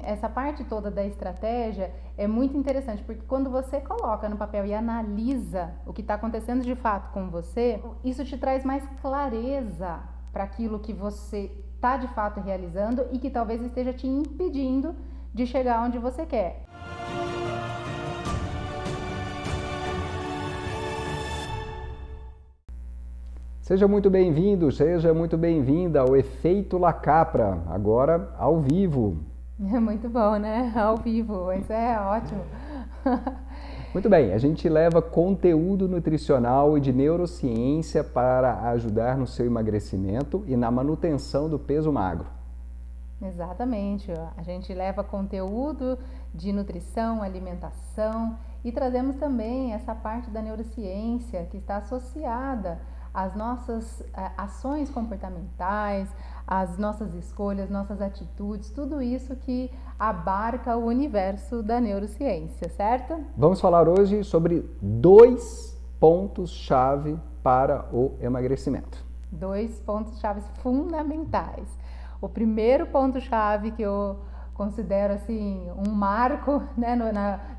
essa parte toda da estratégia é muito interessante, porque quando você coloca no papel e analisa o que está acontecendo de fato com você, isso te traz mais clareza para aquilo que você está de fato realizando e que talvez esteja te impedindo de chegar onde você quer. Seja muito bem-vindo, seja muito bem-vinda ao Efeito La Capra, agora ao vivo. É muito bom, né? Ao vivo, isso é ótimo. Muito bem, a gente leva conteúdo nutricional e de neurociência para ajudar no seu emagrecimento e na manutenção do peso magro. Exatamente, a gente leva conteúdo de nutrição, alimentação e trazemos também essa parte da neurociência que está associada às nossas ações comportamentais, às nossas escolhas, nossas atitudes, tudo isso que abarca o universo da neurociência, certo? Vamos falar hoje sobre 2 pontos-chave para o emagrecimento. 2 pontos-chave fundamentais. O primeiro ponto-chave que eu considero assim um marco, né,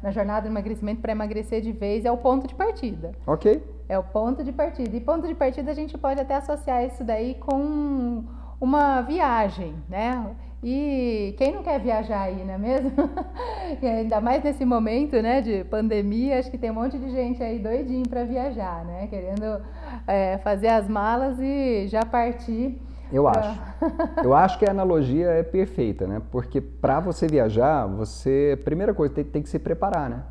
na jornada de emagrecimento para emagrecer de vez é o ponto de partida. Ok. É o ponto de partida. E ponto de partida a gente pode até associar isso daí com uma viagem, né? E quem não quer viajar aí, não é mesmo? Ainda mais nesse momento, né, de pandemia, acho que tem um monte de gente aí doidinho para viajar, né? Querendo fazer as malas e já partir. Eu acho que a analogia é perfeita, né? Porque para você viajar, primeira coisa, tem que se preparar, né?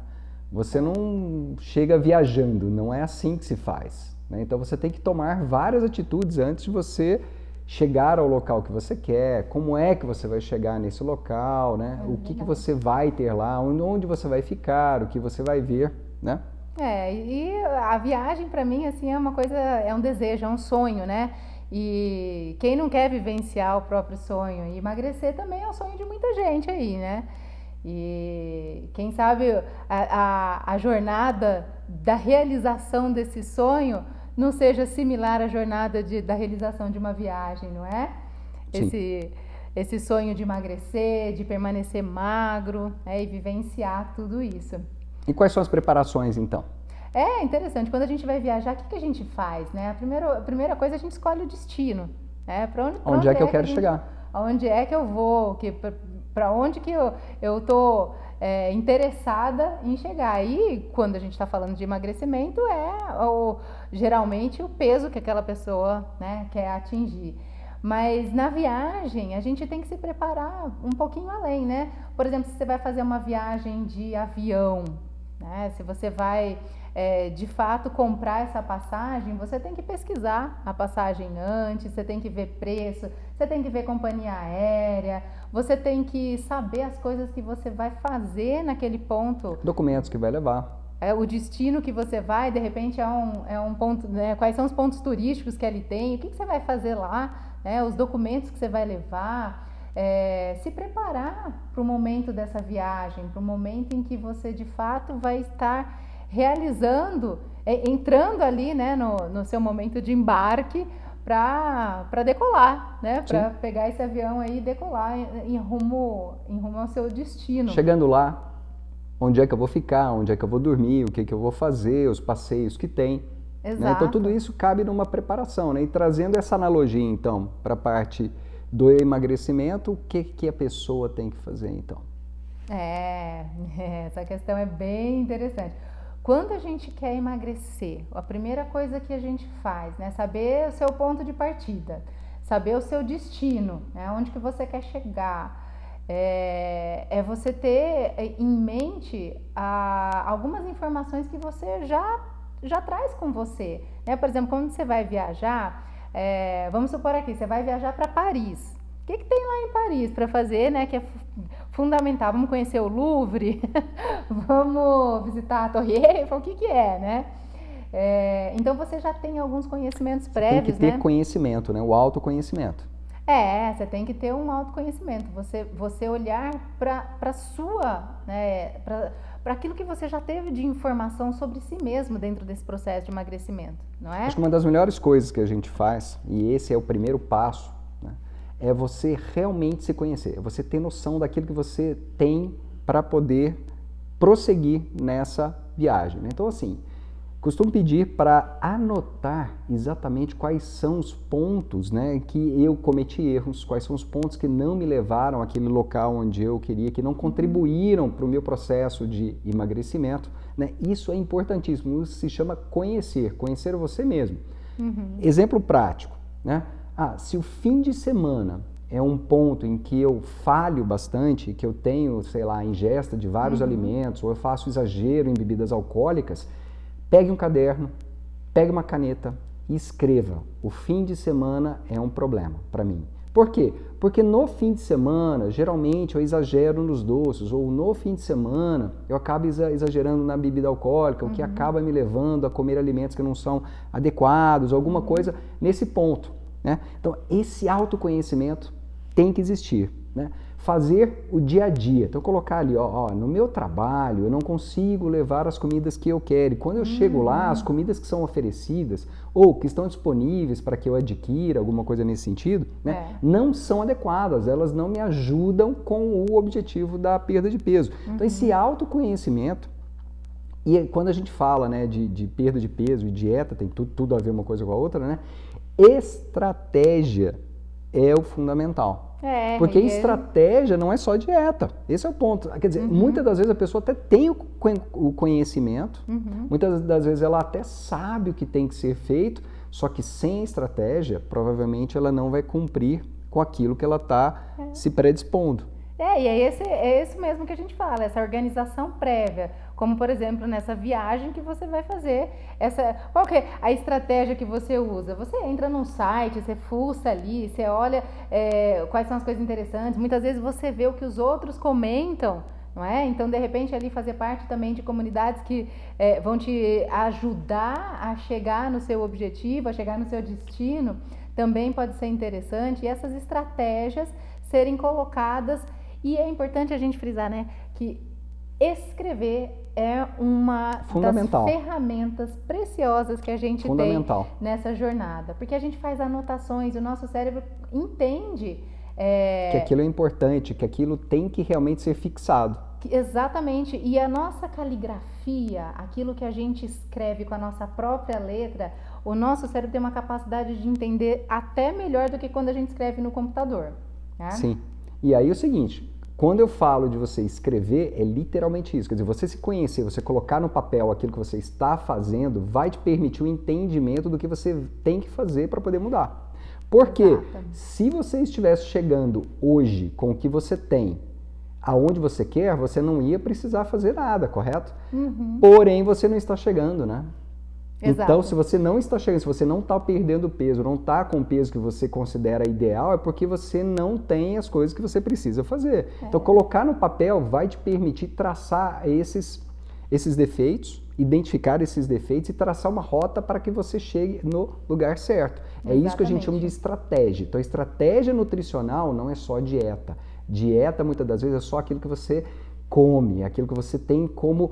Você não chega viajando, não é assim que se faz, né? Então você tem que tomar várias atitudes antes de você chegar ao local que você quer, como é que você vai chegar nesse local, né? O que você vai ter lá, onde você vai ficar, o que você vai ver, né? E a viagem para mim assim é uma coisa, é um desejo, é um sonho, né? E quem não quer vivenciar o próprio sonho? E emagrecer também é o sonho de muita gente aí, né? E quem sabe a jornada da realização desse sonho não seja similar à jornada da realização de uma viagem, não é? Esse sonho de emagrecer, de permanecer magro, e vivenciar tudo isso. E quais são as preparações, então? É interessante, quando a gente vai viajar, o que a gente faz, né? A primeira coisa, a gente escolhe o destino, né? Onde é que eu quero chegar? Onde é que eu vou, para onde que eu tô interessada em chegar. E quando a gente está falando de emagrecimento, geralmente o peso que aquela pessoa, né, quer atingir. Mas na viagem, a gente tem que se preparar um pouquinho além, né? Por exemplo, se você vai fazer uma viagem de avião, né? Se você vai de fato comprar essa passagem, você tem que pesquisar a passagem antes, você tem que ver preço, você tem que ver companhia aérea, você tem que saber as coisas que você vai fazer naquele ponto. Documentos que vai levar. O destino que você vai, de repente é um ponto, né? Quais são os pontos turísticos que ele tem, o que você vai fazer lá, né? Os documentos que você vai levar. Se preparar para o momento dessa viagem, para o momento em que você de fato vai estar realizando, entrando ali, né, no seu momento de embarque para decolar, né, para pegar esse avião aí e decolar em rumo ao seu destino. Chegando lá, onde é que eu vou ficar, onde é que eu vou dormir, o que eu vou fazer, os passeios que tem. Exato. Né? Então tudo isso cabe numa preparação, né? E trazendo essa analogia então para a parte do emagrecimento, o que a pessoa tem que fazer então? Essa questão é bem interessante. Quando a gente quer emagrecer, a primeira coisa que a gente faz, né, saber o seu ponto de partida, saber o seu destino, né, onde que você quer chegar, é você ter em mente algumas informações que você já traz com você, né? Por exemplo, quando você vai viajar, vamos supor aqui, você vai viajar para Paris. O que tem lá em Paris para fazer, né? Que é fundamental. Vamos conhecer o Louvre, vamos visitar a Torre Eiffel, o que é, né? Então você já tem alguns conhecimentos prévios, tem que ter conhecimento, né? O autoconhecimento. Você tem que ter um autoconhecimento. Você olhar para sua, né? Para aquilo que você já teve de informação sobre si mesmo dentro desse processo de emagrecimento, não é? Acho que uma das melhores coisas que a gente faz, e esse é o primeiro passo, né, é você realmente se conhecer, é você ter noção daquilo que você tem para poder prosseguir nessa viagem, né? Então, assim, costumo pedir para anotar exatamente quais são os pontos, né, que eu cometi erros, quais são os pontos que não me levaram àquele local onde eu queria, que não contribuíram para o meu processo de emagrecimento, né? Isso é importantíssimo, isso se chama conhecer você mesmo. Exemplo prático, né? Se o fim de semana é um ponto em que eu falho bastante, que eu tenho, sei lá, ingesta de vários alimentos, ou eu faço exagero em bebidas alcoólicas, pegue um caderno, pegue uma caneta e escreva. O fim de semana é um problema para mim. Por quê? Porque no fim de semana, geralmente eu exagero nos doces, ou no fim de semana eu acabo exagerando na bebida alcoólica, o que acaba me levando a comer alimentos que não são adequados, alguma coisa nesse ponto, né? Então, esse autoconhecimento tem que existir, né? Fazer o dia a dia. Então, colocar ali, no meu trabalho eu não consigo levar as comidas que eu quero. E quando eu chego lá, as comidas que são oferecidas ou que estão disponíveis para que eu adquira, alguma coisa nesse sentido, né, não são adequadas, elas não me ajudam com o objetivo da perda de peso. Então, esse autoconhecimento, e quando a gente fala, né, de perda de peso e dieta, tem tudo a ver uma coisa com a outra, né? Estratégia é o fundamental. Porque estratégia não é só dieta. Esse é o ponto. Quer dizer, muitas das vezes a pessoa até tem o conhecimento, muitas das vezes ela até sabe o que tem que ser feito, só que sem estratégia, provavelmente ela não vai cumprir com aquilo que ela está se predispondo. E é esse mesmo que a gente fala, essa organização prévia. Como, por exemplo, nessa viagem que você vai fazer. Qual que é a estratégia que você usa? Você entra num site, você fuça ali, você olha quais são as coisas interessantes. Muitas vezes você vê o que os outros comentam, não é? Então, de repente, ali fazer parte também de comunidades que vão te ajudar a chegar no seu objetivo, a chegar no seu destino, também pode ser interessante. E essas estratégias serem colocadas. E é importante a gente frisar, né, que escrever é uma das ferramentas preciosas que a gente tem nessa jornada. Porque a gente faz anotações, o nosso cérebro entende... que aquilo é importante, que aquilo tem que realmente ser fixado. Exatamente. E a nossa caligrafia, aquilo que a gente escreve com a nossa própria letra, o nosso cérebro tem uma capacidade de entender até melhor do que quando a gente escreve no computador. Né? Sim. E aí é o seguinte... Quando eu falo de você escrever, é literalmente isso. Quer dizer, você se conhecer, você colocar no papel aquilo que você está fazendo, vai te permitir o entendimento do que você tem que fazer para poder mudar. Porque se você estivesse chegando hoje com o que você tem, aonde você quer, você não ia precisar fazer nada, correto? Porém, você não está chegando, né? Exato. Então, se você não está chegando, se você não está perdendo peso, não está com o peso que você considera ideal, é porque você não tem as coisas que você precisa fazer. Então, colocar no papel vai te permitir traçar esses defeitos, identificar esses defeitos e traçar uma rota para que você chegue no lugar certo. É isso que a gente chama de estratégia. Então, a estratégia nutricional não é só dieta. Dieta, muitas das vezes, é só aquilo que você come, aquilo que você tem como...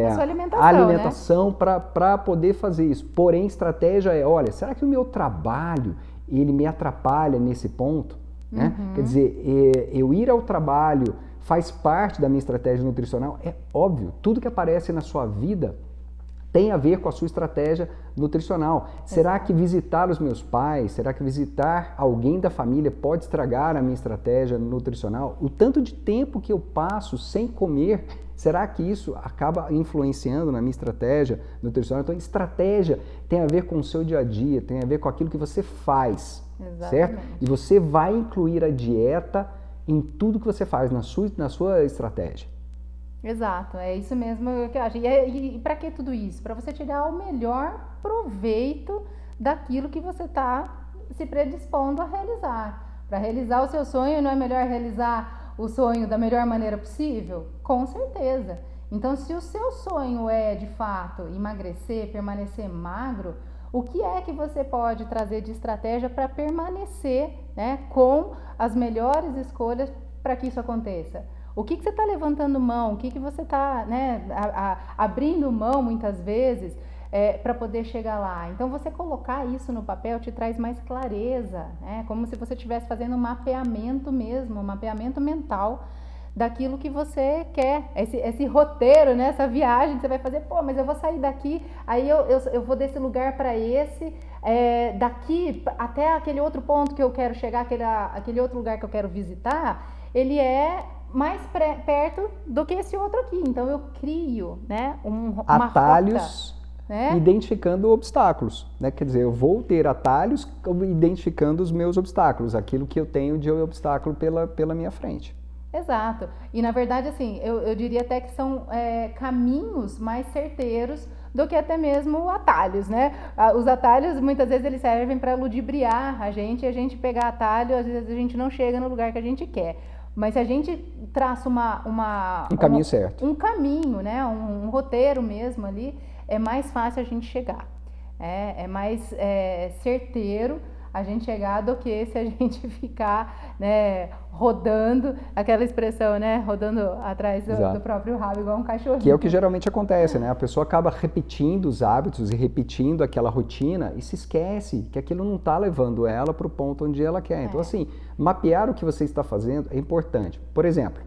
a sua alimentação, né? Para poder fazer isso. Porém, estratégia é, olha, será que o meu trabalho ele me atrapalha nesse ponto? Né? Quer dizer, eu ir ao trabalho faz parte da minha estratégia nutricional? É óbvio, tudo que aparece na sua vida tem a ver com a sua estratégia nutricional. Será que visitar os meus pais, será que visitar alguém da família pode estragar a minha estratégia nutricional? O tanto de tempo que eu passo sem comer, será que isso acaba influenciando na minha estratégia nutricional? Então, estratégia tem a ver com o seu dia a dia, tem a ver com aquilo que você faz, certo? E você vai incluir a dieta em tudo que você faz, na sua estratégia. Exato, é isso mesmo que eu acho. E para que tudo isso? Para você tirar o melhor proveito daquilo que você está se predispondo a realizar. Para realizar o seu sonho, não é melhor realizar o sonho da melhor maneira possível? Com certeza. Então, se o seu sonho é, de fato, emagrecer, permanecer magro, o que é que você pode trazer de estratégia para permanecer, né, com as melhores escolhas para que isso aconteça? O que você está levantando mão? O que você está, né, abrindo mão muitas vezes para poder chegar lá. Então, você colocar isso no papel te traz mais clareza, né? Como se você estivesse fazendo um mapeamento mesmo, um mapeamento mental daquilo que você quer, esse roteiro, né? Essa viagem que você vai fazer, pô, mas eu vou sair daqui, aí eu vou desse lugar para esse, daqui até aquele outro ponto que eu quero chegar, aquele outro lugar que eu quero visitar, ele é mais perto do que esse outro aqui. Então eu crio, né, uma atalhos, rota, né? Identificando obstáculos, né? Quer dizer, eu vou ter atalhos identificando os meus obstáculos, aquilo que eu tenho de obstáculo pela minha frente. Exato. E na verdade, assim, eu diria até que são caminhos mais certeiros do que até mesmo atalhos, né? Os atalhos, muitas vezes, eles servem para ludibriar a gente, e a gente pegar atalho, às vezes a gente não chega no lugar que a gente quer. Mas se a gente traça um caminho certo, um caminho, né? Um roteiro mesmo ali, é mais fácil a gente chegar. É mais certeiro a gente chegar do que se a gente ficar, né, rodando, aquela expressão, né, rodando atrás do próprio rabo, igual um cachorrinho. Que é o que geralmente acontece, né? A pessoa acaba repetindo os hábitos e repetindo aquela rotina e se esquece que aquilo não está levando ela para o ponto onde ela quer. Então, assim, mapear o que você está fazendo é importante. Por exemplo,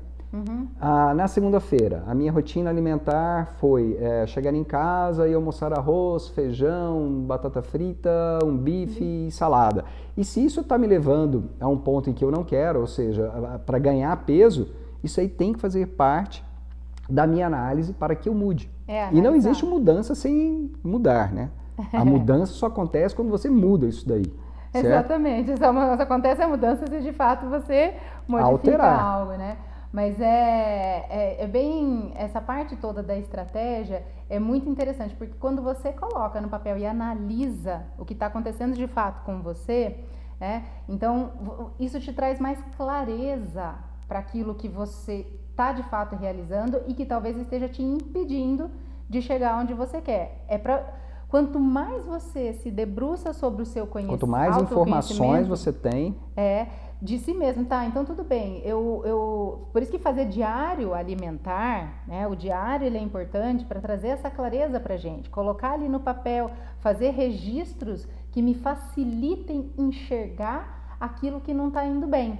na segunda-feira, a minha rotina alimentar foi chegar em casa e almoçar arroz, feijão, batata frita, um bife e salada. E se isso está me levando a um ponto em que eu não quero, ou seja, para ganhar peso, isso aí tem que fazer parte da minha análise para que eu mude. E não existe mudança sem mudar, né? A mudança só acontece quando você muda isso daí. Certo? Exatamente. Só acontece a mudança se de fato você modifica alterar algo, né? Mas é bem, essa parte toda da estratégia é muito interessante, porque quando você coloca no papel e analisa o que está acontecendo de fato com você, então isso te traz mais clareza para aquilo que você está de fato realizando e que talvez esteja te impedindo de chegar onde você quer. Quanto mais você se debruça sobre o seu conhecimento, quanto mais informações você tem, de si mesmo, tá? Então tudo bem. Por isso que fazer diário alimentar, né? O diário ele é importante para trazer essa clareza pra gente, colocar ali no papel, fazer registros que me facilitem enxergar aquilo que não está indo bem.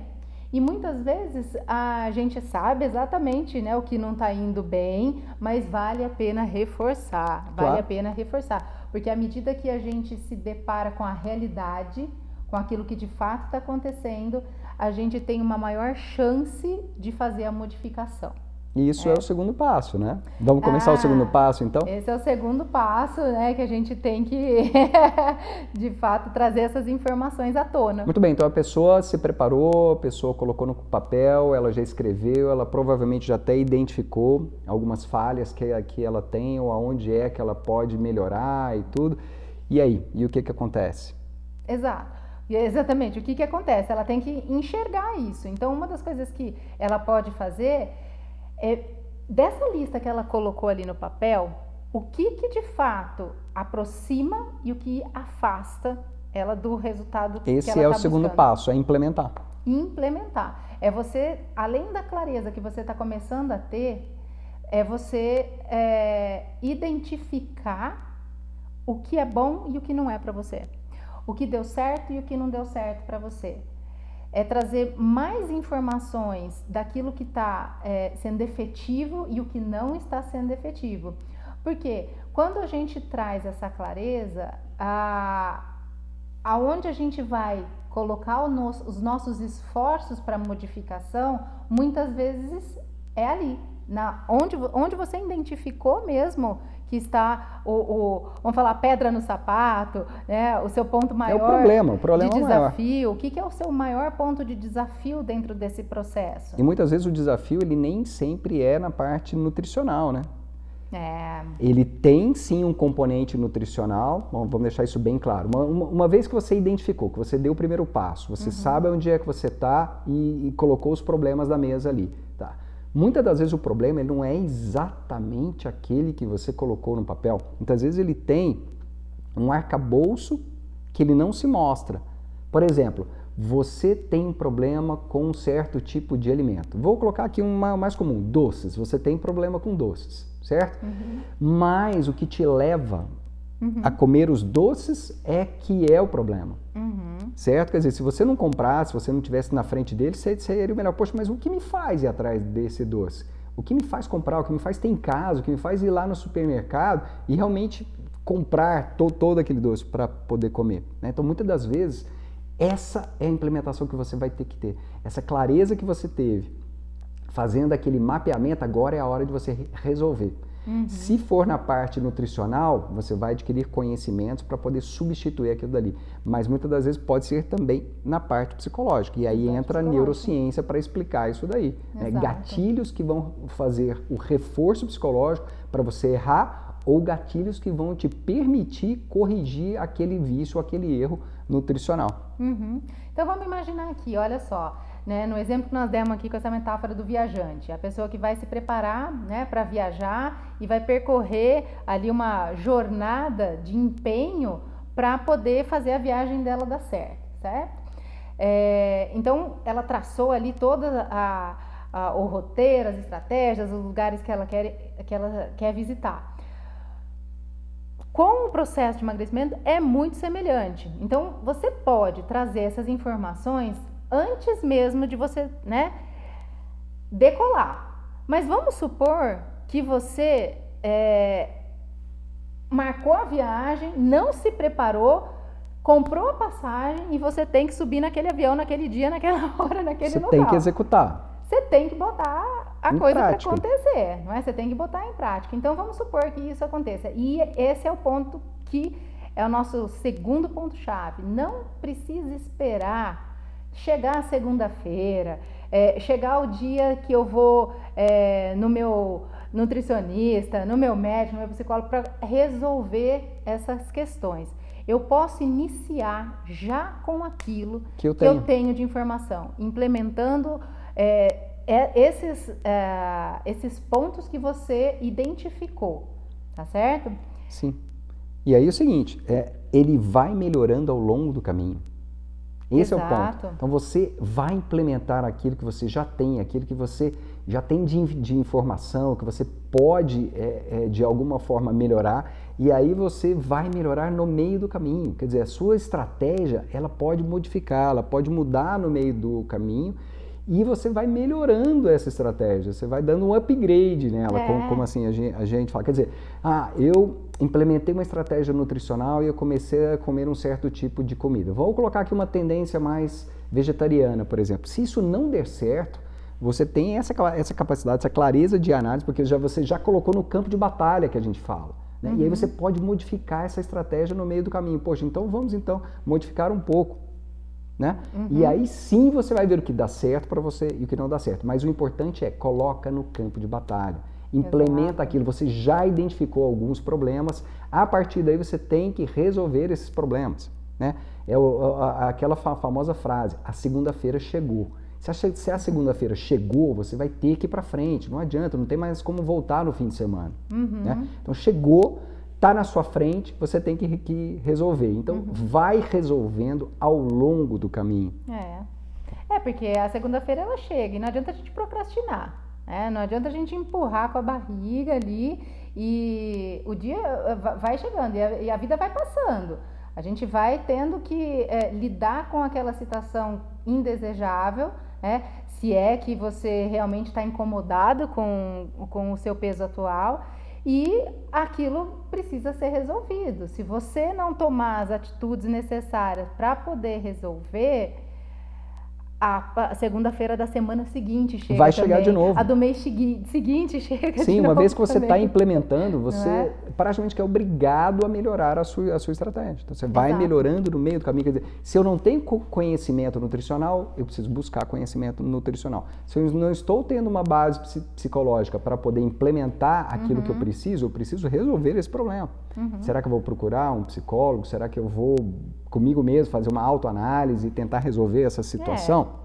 E muitas vezes a gente sabe exatamente, né, o que não está indo bem, mas vale a pena reforçar, vale a pena reforçar, porque à medida que a gente se depara com a realidade, com aquilo que de fato está acontecendo, a gente tem uma maior chance de fazer a modificação. Isso é o segundo passo, né? Vamos começar o segundo passo, então? Esse é o segundo passo, né? Que a gente tem que, de fato, trazer essas informações à tona. Muito bem, então a pessoa se preparou, a pessoa colocou no papel, ela já escreveu, ela provavelmente já até identificou algumas falhas que ela tem ou aonde é que ela pode melhorar e tudo. E aí? E o que acontece? Exato. Exatamente. O que acontece? Ela tem que enxergar isso. Então, uma das coisas que ela pode fazer dessa lista que ela colocou ali no papel, o que de fato aproxima e o que afasta ela do resultado que ela está buscando. Esse é o segundo passo, é implementar. Implementar. É você, além da clareza que você está começando a ter, é você identificar o que é bom e o que não é para você. O que deu certo e o que não deu certo para você. É trazer mais informações daquilo que está sendo efetivo e o que não está sendo efetivo. Porque quando a gente traz essa clareza, aonde a gente vai colocar os nossos esforços para modificação, muitas vezes é ali, onde você identificou mesmo que está vamos falar, pedra no sapato, né? O seu ponto maior o problema de desafio. maior. O que é o seu maior ponto de desafio dentro desse processo? E muitas vezes o desafio ele nem sempre é na parte nutricional, né? Ele tem sim um componente nutricional, vamos deixar isso bem claro. Uma vez que você identificou, que você deu o primeiro passo, você sabe onde é que você está e colocou os problemas da mesa ali, tá? Muitas das vezes o problema ele não é exatamente aquele que você colocou no papel. Muitas vezes ele tem um arcabouço que ele não se mostra. Por exemplo, você tem um problema com um certo tipo de alimento. Vou colocar aqui uma mais comum, doces. Você tem problema com doces, certo? Mas o que te leva a comer os doces é que é o problema. Certo? Quer dizer, se você não comprasse, se você não estivesse na frente dele, seria o melhor. Poxa, mas o que me faz ir atrás desse doce? O que me faz comprar? O que me faz ter em casa? O que me faz ir lá no supermercado e realmente comprar todo aquele doce para poder comer? Né? Então, muitas das vezes, essa é a implementação que você vai ter que ter. Essa clareza que você teve, fazendo aquele mapeamento, agora é a hora de você resolver. Se for na parte nutricional, você vai adquirir conhecimentos para poder substituir aquilo dali. Mas muitas das vezes pode ser também na parte psicológica. E aí entra a neurociência para explicar isso daí. Né? Gatilhos que vão fazer o reforço psicológico para você errar ou gatilhos que vão te permitir corrigir aquele vício, aquele erro nutricional. Então vamos imaginar aqui, olha só. Né, no exemplo que nós demos aqui com essa metáfora do viajante, a pessoa que vai se preparar, né, para viajar e vai percorrer ali uma jornada de empenho para poder fazer a viagem dela dar certo, certo? Então ela traçou ali toda o roteiro, as estratégias, os lugares que ela quer visitar. Com o processo de emagrecimento é muito semelhante. Então você pode trazer essas informações antes mesmo de você, né, decolar. Mas vamos supor que você marcou a viagem, não se preparou, comprou a passagem e você tem que subir naquele avião, naquele dia, naquela hora, naquele local. Você tem que executar. Você tem que botar a coisa para acontecer, não é? Você tem que botar em prática. Então vamos supor que isso aconteça. E esse é o ponto que é o nosso segundo ponto-chave. Não precisa esperar chegar a segunda-feira, chegar o dia que eu vou no meu nutricionista, no meu médico, no meu psicólogo, para resolver essas questões. Eu posso iniciar já com aquilo que eu tenho de informação, implementando esses pontos que você identificou, tá certo? Sim. E aí é o seguinte, ele vai melhorando ao longo do caminho. Esse é o ponto. Então você vai implementar aquilo que você já tem, aquilo que você já tem de informação, que você pode de alguma forma melhorar, e aí você vai melhorar no meio do caminho. Quer dizer, a sua estratégia, ela pode modificar, ela pode mudar no meio do caminho, e você vai melhorando essa estratégia, você vai dando um upgrade nela, como assim a gente fala. Quer dizer, eu implementei uma estratégia nutricional e eu comecei a comer um certo tipo de comida. Vamos colocar aqui uma tendência mais vegetariana, por exemplo. Se isso não der certo, você tem essa capacidade, essa clareza de análise, porque você já colocou no campo de batalha que a gente fala. Né? E aí você pode modificar essa estratégia no meio do caminho. Poxa, então vamos modificar um pouco. Né? E aí sim você vai ver o que dá certo para você e o que não dá certo. Mas o importante coloca no campo de batalha. Implementa aquilo, você já identificou alguns problemas, a partir daí você tem que resolver esses problemas. Né? Aquela famosa frase, a segunda-feira chegou. Se a segunda-feira chegou, você vai ter que ir para frente, não adianta, não tem mais como voltar no fim de semana. Né? Então chegou, está na sua frente, você tem que resolver. Então vai resolvendo ao longo do caminho. Porque a segunda-feira ela chega e não adianta a gente procrastinar. Não adianta a gente empurrar com a barriga ali e o dia vai chegando e a vida vai passando. A gente vai tendo que lidar com aquela situação indesejável, né? Se é que você realmente está incomodado com o seu peso atual e aquilo precisa ser resolvido. Se você não tomar as atitudes necessárias para poder resolver, a segunda-feira da semana seguinte chega. Vai chegar de novo. A do mês seguinte chega de novo. Sim, uma vez que você está implementando, você praticamente é obrigado a melhorar a sua estratégia. Então você vai melhorando no meio do caminho. Quer dizer, se eu não tenho conhecimento nutricional, eu preciso buscar conhecimento nutricional. Se eu não estou tendo uma base psicológica para poder implementar aquilo que eu preciso resolver esse problema. Será que eu vou procurar um psicólogo? Será que eu vou comigo mesmo fazer uma autoanálise e tentar resolver essa situação?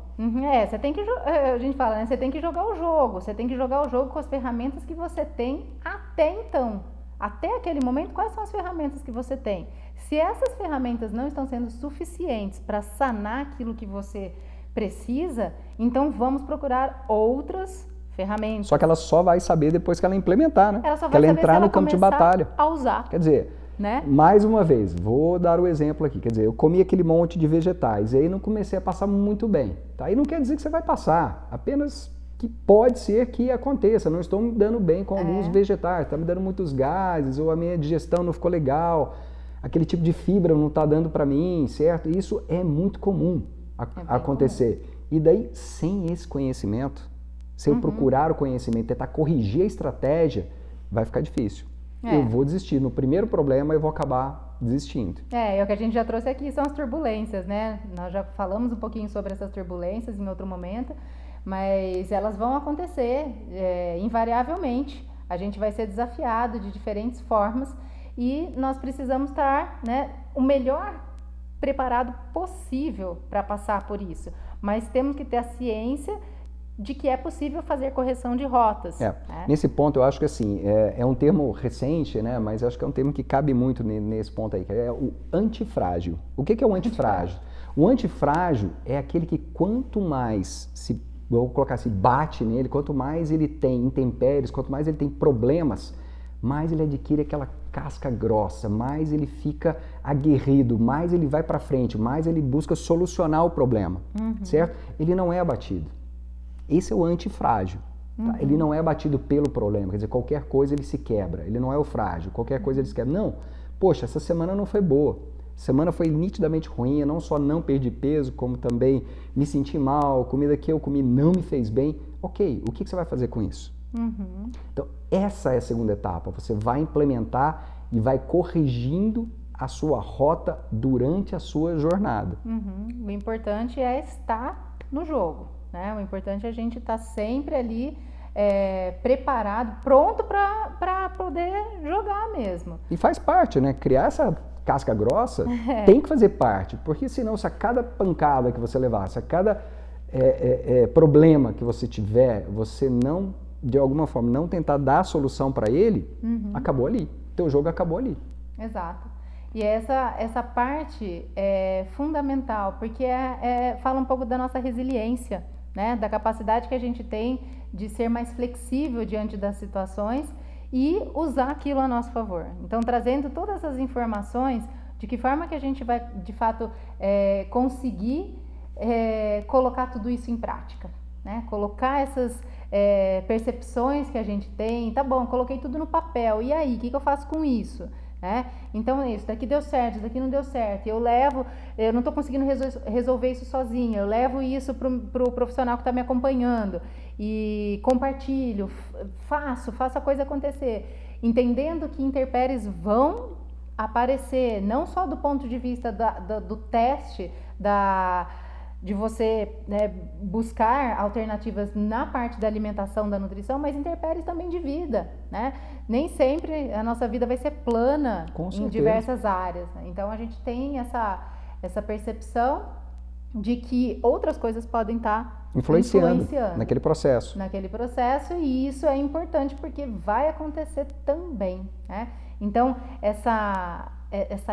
Você tem que, a gente fala, né? Você tem que jogar o jogo. Você tem que jogar o jogo com as ferramentas que você tem até então. Até aquele momento, quais são as ferramentas que você tem? Se essas ferramentas não estão sendo suficientes para sanar aquilo que você precisa, então vamos procurar outras ferramentas. Só que ela só vai saber depois que ela implementar, né? Ela só vai saber entrar no campo de batalha. A usar. Quer dizer, né? Mais uma vez, vou dar o exemplo aqui. Quer dizer, eu comi aquele monte de vegetais e aí não comecei a passar muito bem. Tá? Aí não quer dizer que você vai passar, apenas que pode ser que aconteça. Não estou me dando bem com alguns vegetais, está me dando muitos gases, ou a minha digestão não ficou legal, aquele tipo de fibra não está dando para mim, certo? Isso é muito comum acontecer. Comum. E daí, sem esse conhecimento, se eu procurar o conhecimento, tentar corrigir a estratégia, vai ficar difícil. Eu vou desistir. No primeiro problema, eu vou acabar desistindo. É o que a gente já trouxe aqui, são as turbulências, né? Nós já falamos um pouquinho sobre essas turbulências em outro momento, mas elas vão acontecer invariavelmente. A gente vai ser desafiado de diferentes formas e nós precisamos estar, né, o melhor preparado possível para passar por isso. Mas temos que ter a ciência de que é possível fazer correção de rotas. Né? Nesse ponto, eu acho que assim, é um termo recente, né? Mas eu acho que é um termo que cabe muito nesse ponto aí, que é o antifrágil. O que é o antifrágil? O antifrágil é aquele que quanto mais vou colocar assim, bate nele, quanto mais ele tem intempéries, quanto mais ele tem problemas, mais ele adquire aquela casca grossa, mais ele fica aguerrido, mais ele vai para frente, mais ele busca solucionar o problema, certo? Ele não é abatido. Esse é o antifrágil. Tá? Ele não é abatido pelo problema, quer dizer, qualquer coisa ele se quebra. Ele não é o frágil, qualquer coisa ele se quebra. Não, poxa, essa semana não foi boa. Semana foi nitidamente ruim, eu não só não perdi peso, como também me senti mal, a comida que eu comi não me fez bem. Ok, o que você vai fazer com isso? Então, essa é a segunda etapa. Você vai implementar e vai corrigindo a sua rota durante a sua jornada. O importante é estar no jogo. Né? O importante é a gente estar sempre ali preparado, pronto para poder jogar mesmo. E faz parte, né? Criar essa casca grossa tem que fazer parte, porque senão se a cada pancada que você levar, se a cada problema que você tiver, você não, de alguma forma, não tentar dar a solução para ele, acabou ali. Teu jogo acabou ali. Exato. E essa parte é fundamental, porque fala um pouco da nossa resiliência, né? Da capacidade que a gente tem de ser mais flexível diante das situações e usar aquilo a nosso favor. Então, trazendo todas as informações, de que forma que a gente vai, de fato, conseguir colocar tudo isso em prática, né? Colocar essas percepções que a gente tem. Tá bom, coloquei tudo no papel, e aí, o que eu faço com isso? Então isso daqui deu certo, isso daqui não deu certo, eu não estou conseguindo resolver isso sozinha, eu levo isso para o profissional que está me acompanhando e compartilho, faço a coisa acontecer, entendendo que intempéries vão aparecer, não só do ponto de vista do teste, de você, né, buscar alternativas na parte da alimentação, da nutrição, mas intempéries também de vida, né? Nem sempre a nossa vida vai ser plana em diversas áreas, né? Então a gente tem essa percepção de que outras coisas podem estar influenciando naquele processo. E isso é importante porque vai acontecer também, né? Então essa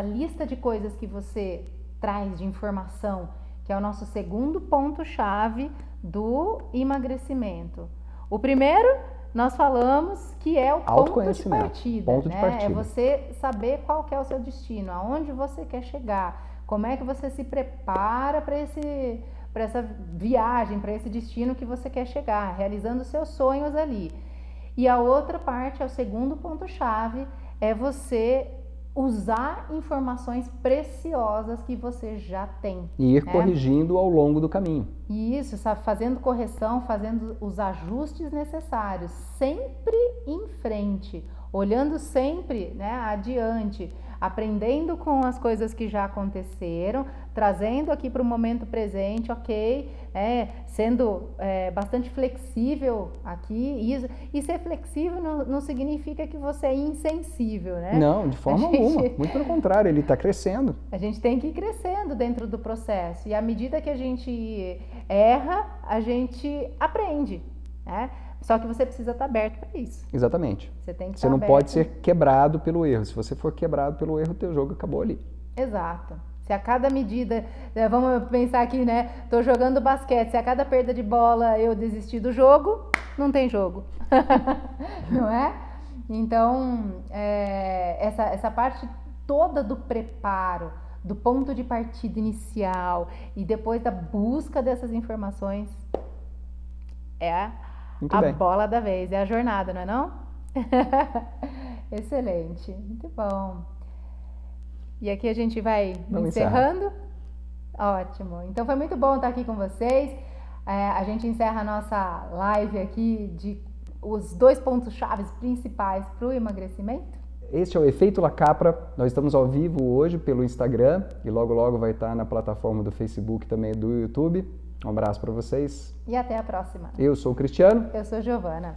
lista de coisas que você traz de informação, que é o nosso segundo ponto-chave do emagrecimento. O primeiro, nós falamos que é o ponto de partida. É você saber qual que é o seu destino, aonde você quer chegar, como é que você se prepara para essa viagem, para esse destino que você quer chegar, realizando seus sonhos ali. E a outra parte, é o segundo ponto-chave, é você usar informações preciosas que você já tem. E ir corrigindo ao longo do caminho. Isso, sabe? Fazendo correção, fazendo os ajustes necessários, sempre em frente, olhando sempre, né, adiante, aprendendo com as coisas que já aconteceram, trazendo aqui para o momento presente, ok, sendo bastante flexível aqui. E ser flexível não significa que você é insensível, né? Não, de forma alguma. Muito pelo contrário, ele está crescendo. A gente tem que ir crescendo dentro do processo. E à medida que a gente erra, a gente aprende, né? Só que você precisa estar aberto para isso. Exatamente. Você tem que Você não pode ser quebrado pelo erro. Se você for quebrado pelo erro, o teu jogo acabou ali. Exato. Se a cada medida, vamos pensar aqui, né? Tô jogando basquete, se a cada perda de bola eu desistir do jogo, não tem jogo. Não é? Então, essa parte toda do preparo, do ponto de partida inicial e depois da busca dessas informações é Muito bem. bola da vez, é a jornada, não é não? Excelente, muito bom. E aqui a gente vai Vamos encerrando. Ótimo. Então foi muito bom estar aqui com vocês. A gente encerra a nossa live aqui de os 2 pontos chaves principais para o emagrecimento. Este é o Efeito La Capra. Nós estamos ao vivo hoje pelo Instagram e logo logo vai estar na plataforma do Facebook e também do YouTube. Um abraço para vocês. E até a próxima. Eu sou o Cristiano. Eu sou Giovana.